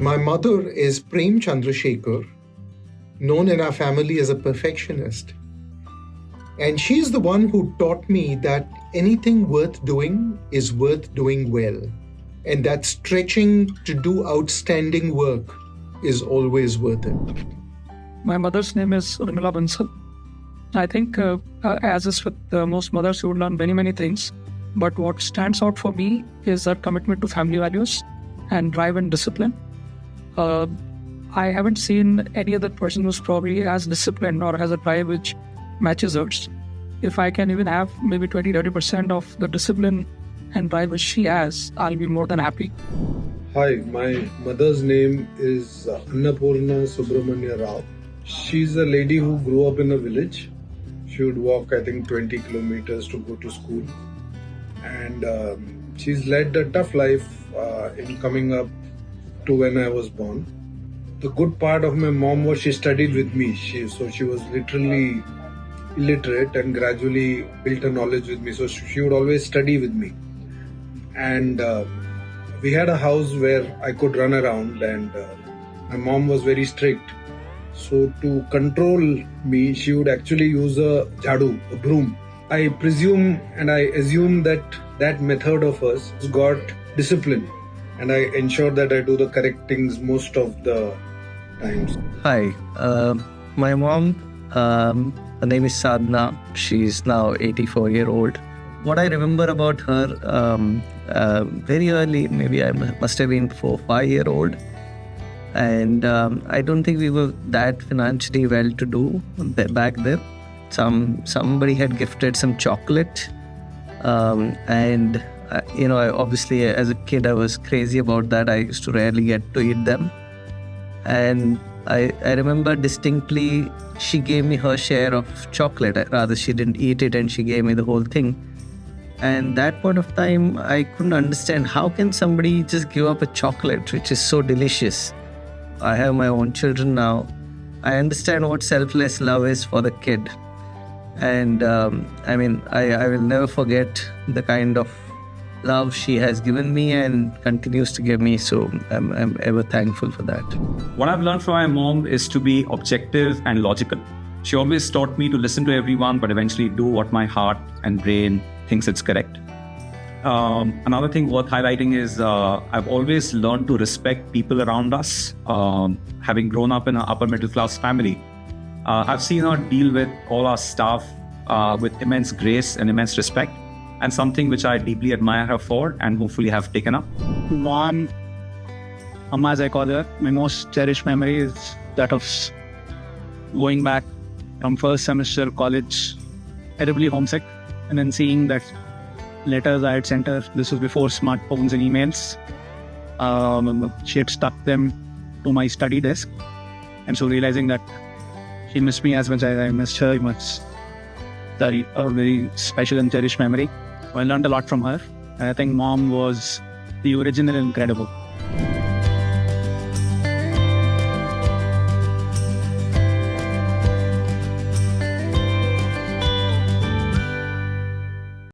My mother is Prem Chandrasekhar, known in our family as a perfectionist. And she's the one who taught me that anything worth doing is worth doing well. And that stretching to do outstanding work is always worth it. My mother's name is Bansal. I think as is with most mothers, you would learn many things. But what stands out for me is that commitment to family values and drive and discipline. I haven't seen any other person who's probably as disciplined or has a drive which matches hers. If I can even have maybe 20-30% of the discipline and drive which she has, I'll be more than happy. Hi, my mother's name is Annapurna Subramanya Rao. She's a lady who grew up in a village. She would walk, I think, 20 kilometers to go to school. And she's led a tough life in coming up to when I was born. The good part of my mom was she studied with me. She was literally illiterate and gradually built a knowledge with me. So she would always study with me. And we had a house where I could run around, and my mom was very strict. So to control me, she would actually use a jhadu, a broom. I presume and I assume that method of hers got discipline, and I ensure that I do the correct things most of the times. Hi, my mom, her name is Sadhna. She's now 84-year-old. What I remember about her, very early, maybe I must have been 4-5-year-old. And I don't think we were that financially well-to-do back then. Somebody had gifted some chocolate, and obviously as a kid I was crazy about that. I used to rarely get to eat them, and I remember distinctly she gave me her share of chocolate. Rather, she didn't eat it and she gave me the whole thing. And that point of time I couldn't understand, how can somebody just give up a chocolate which is so delicious? I have my own children now. I understand what selfless love is for the kid. And I will never forget the kind of love she has given me and continues to give me. So I'm ever thankful for that. What I've learned from my mom is to be objective and logical. She always taught me to listen to everyone, but eventually do what my heart and brain thinks it's correct. Another thing worth highlighting is I've always learned to respect people around us. Having grown up in an upper middle class family, I've seen her deal with all our staff with immense grace and immense respect, and something which I deeply admire her for and hopefully have taken up. Mom, Amma as I call her, my most cherished memory is that of going back from first semester college, terribly homesick, and then seeing that letters I had sent her. This was before smartphones and emails. She had stuck them to my study desk, and so realizing that she missed me as much as I missed her, it was a very special and cherished memory. I learned a lot from her, and I think Mom was the original Incredible.